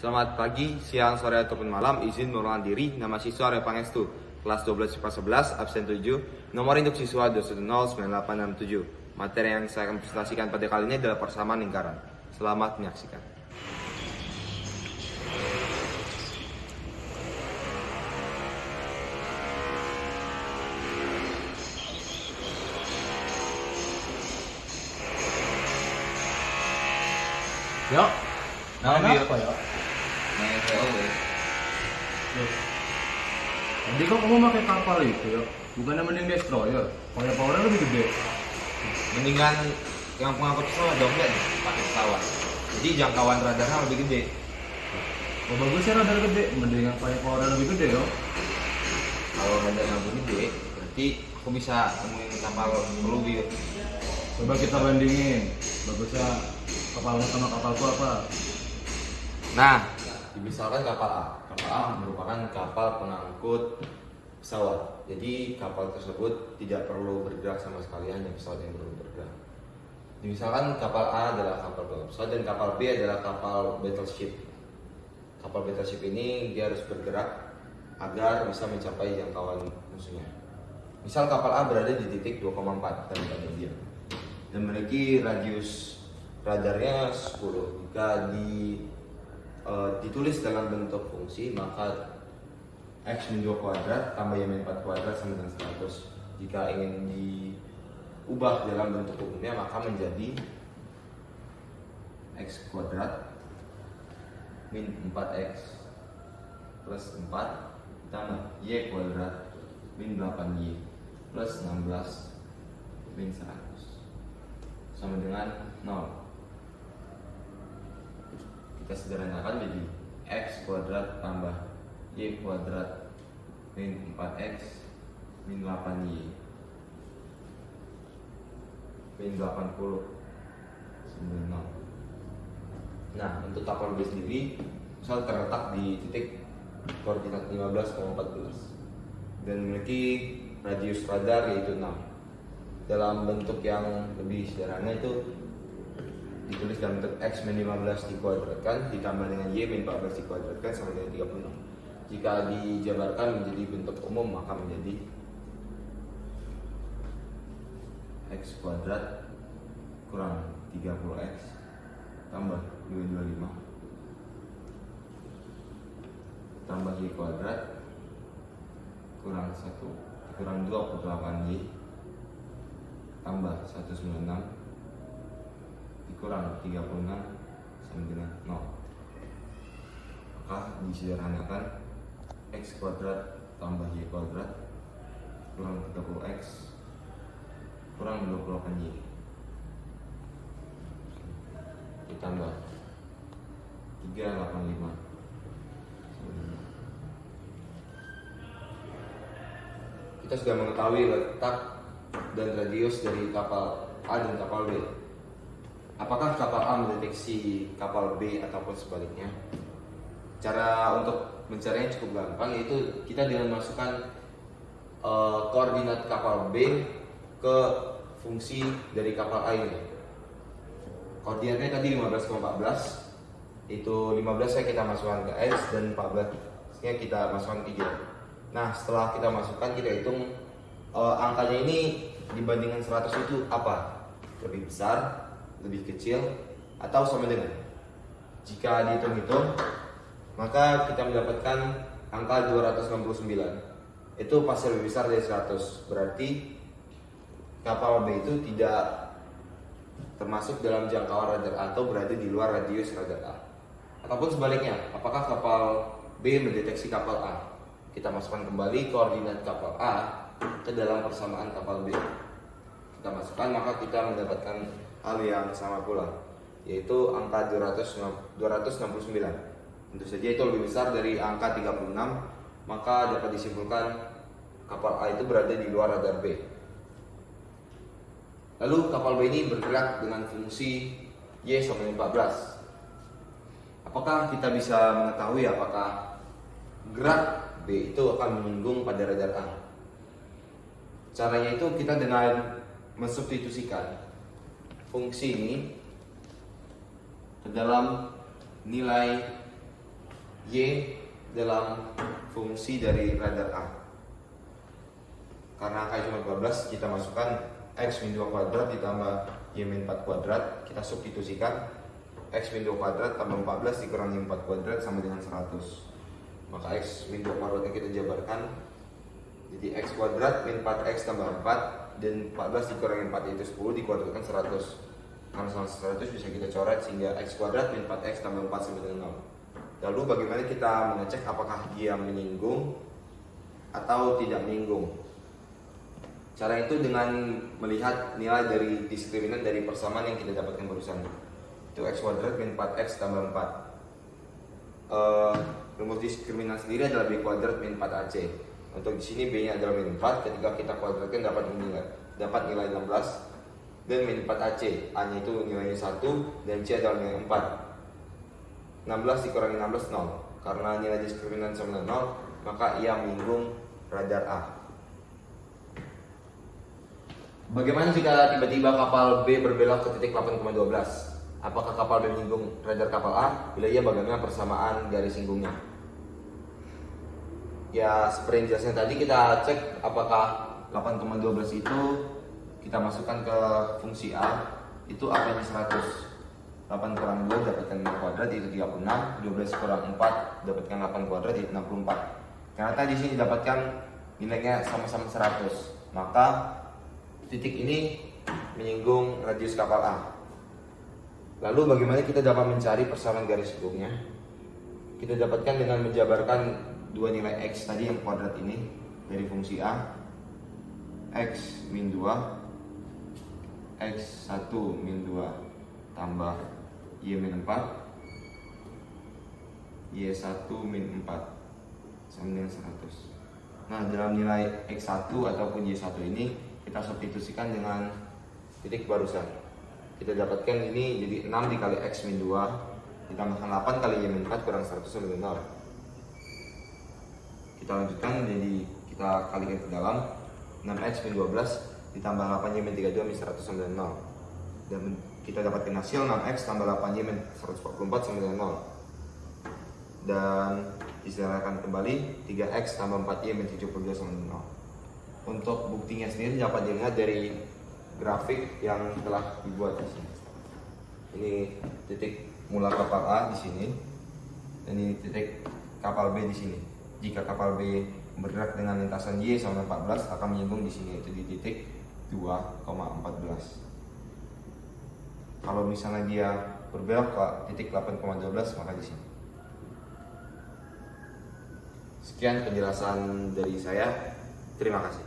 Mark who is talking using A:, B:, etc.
A: Selamat pagi, siang, sore, ataupun malam. Izin mengulangi diri. Nama siswa Arya Pangestu, kelas 12 IPA 11, absen 7. Nomor induk siswa 2109867. Materi yang saya akan presentasikan pada kali ini adalah persamaan lingkaran. Selamat menyaksikan.
B: Yo,
A: Nama
B: main
A: dia
B: apa ya?
A: Main VOW.
B: Loh, tadi kok kamu pakai kapal itu ya? Bukannya mending destroyer? Kayak powernya lebih gede.
A: Mendingan yang pengangkut pesawat dong nih, pakai pesawat. Jadi jangkauan radarnya lebih gede.
B: Oh bagus ya radar gede, mending yang kayak powernya lebih gede yo.
A: Kalau radarnya lebih gede, berarti aku bisa nemuin kapal lebih.
B: Coba kita bandingin, bagusnya kapalmu sama kapalku apa?
A: Nah, misalkan kapal A. Kapal A merupakan kapal pengangkut pesawat. Jadi kapal tersebut tidak perlu bergerak sama sekali, hanya pesawat yang perlu bergerak. Misalkan kapal A adalah kapal pengangkut pesawat dan kapal B adalah kapal battleship. Kapal battleship ini dia harus bergerak agar bisa mencapai jangkauan musuhnya. Misal kapal A berada di titik 2,4 daripada dia dan memiliki radius radarnya 10. Jika ditulis dalam bentuk fungsi, maka X min 2 kuadrat tambah Y min 4 kuadrat sama dengan 100. Jika ingin diubah dalam bentuk umumnya, maka menjadi X kuadrat min 4X plus 4 tambah Y kuadrat min 8Y plus 16 min 100 sama dengan 0. Kita sederhanakan jadi X kuadrat tambah Y kuadrat min 4X min 8Y min 80 sama dengan 0. Nah, untuk kapal B sendiri misal terletak di titik koordinat 15,14 dan memiliki radius radar yaitu 6. Dalam bentuk yang lebih sederhana itu ditulis dalam bentuk X min 15 dikuadratkan ditambah dengan Y min 14 dikuadratkan sama dengan 36. Jika dijabarkan menjadi bentuk umum maka menjadi X kuadrat kurang 30X tambah 225 tambah Y kuadrat kurang 1 kurang 28Y tambah 196 dikurang 36 sama dengan 0. Maka disederhanakan X kuadrat tambah Y kuadrat kurang 30X kurang 28Y ditambah 385 kita sudah mengetahui letak dan radius dari kapal A dan kapal B. Apakah kapal A mendeteksi kapal B ataupun sebaliknya? Cara untuk mencarinya cukup gampang, yaitu kita dengan memasukkan koordinat kapal B ke fungsi dari kapal A ini. Koordinatnya tadi 15,14, itu 15 nya kita masukkan ke X dan 14 nya kita masukkan ke Y. Nah, setelah kita masukkan, kita hitung angkanya ini dibandingkan 100 itu apa? Lebih besar, lebih kecil, atau sama dengan? Jika dihitung-hitung, maka kita mendapatkan angka 269. Itu pasti lebih besar dari 100. Berarti kapal B itu tidak termasuk dalam jangkauan radar A atau berada di luar radius radar A. Ataupun sebaliknya, apakah kapal B mendeteksi kapal A? Kita masukkan kembali koordinat kapal A ke dalam persamaan kapal B. Kita masukkan, maka kita mendapatkan hal yang sama pula, yaitu angka 269. Tentu saja itu lebih besar dari angka 36, maka dapat disimpulkan kapal A itu berada di luar radar B. Lalu kapal B ini bergerak dengan fungsi Y sama dengan 14. Apakah kita bisa mengetahui apakah gerak B itu akan menyinggung pada radar A? Caranya itu kita dengan mensubstitusikan fungsi ini ke dalam nilai Y dalam fungsi dari radar A. Karena angka cuma 12, kita masukkan X min 2 kuadrat ditambah Y min 4 kuadrat. Kita substitusikan X min 2 kuadrat tambah 14 dikurangi 4 kuadrat sama dengan 100. Maka X min 2 kuadratnya kita jabarkan. Jadi X kuadrat min 4X tambah 4, dan 14 dikurangi 4 itu 10, dikuadratkan 100. Karena sama 100 bisa kita coret sehingga X kuadrat min 4X tambah 4 sama dengan 0. Lalu bagaimana kita mengecek apakah dia menyinggung atau tidak menyinggung? Cara itu dengan melihat nilai dari diskriminan dari persamaan yang kita dapatkan barusan. Itu X kuadrat min 4X tambah 4. Rumus diskriminan sendiri adalah B kuadrat min 4AC. Untuk di sini B nya adalah min 4, ketika kita kuadratkan dapat nilai 16. Dan min 4AC, A nya itu nilainya 1 dan C adalah nilai 4. 16 dikurangi 16, 0. Karena nilai diskriminan sama dengan 0, maka ia menyinggung radar A. Bagaimana jika tiba-tiba kapal B berbelok ke titik 8,12? Apakah kapal B menyinggung radar kapal A? Bila iya, bagaimana persamaan garis singgungnya? Ya, seperti yang jelasnya tadi, kita cek apakah 8,12 itu kita masukkan ke fungsi A, itu A-nya 100. 8 kurang 2 dapatkan 5 kuadrat, itu 36. 12 kurang 4 dapatkan 8 kuadrat, itu 64. Karena tadi di sini dapatkan nilainya sama-sama 100, maka titik ini menyinggung radius kapal A. Lalu bagaimana kita dapat mencari persamaan garis singgungnya? Kita dapatkan dengan menjabarkan dua nilai X tadi yang kuadrat ini dari fungsi A. X min 2, X1 min 2 tambah Y min 4, Y1 min 4 sama dengan 100. Nah, dalam nilai X1 ataupun Y1 ini kita substitusikan dengan titik barusan. Kita dapatkan ini jadi 6 dikali X min 2 ditambahkan 8 kali Y min 4 kurang 100 sama dengan 0. Kita lanjutkan, jadi kita kalikan ke dalam 6X min 12 ditambah 8Y min 32 min 100 sama dengan 0. Dan kita dapatkan hasil 6X tambah 8Y min 144 sama dengan 0. Dan disederhanakan kembali 3X tambah 4Y min 72 sama dengan 0. Untuk buktinya sendiri dapat dilihat dari grafik yang telah dibuat di sini. Ini titik mula kapal A di sini, dan ini titik kapal B di sini. Jika kapal B bergerak dengan lintasan Y sama 14, akan menyinggung di sini, yaitu di titik 2,14. Kalau misalnya dia berbelok ke titik 8,12, maka di sini. Sekian penjelasan dari saya. Terima kasih.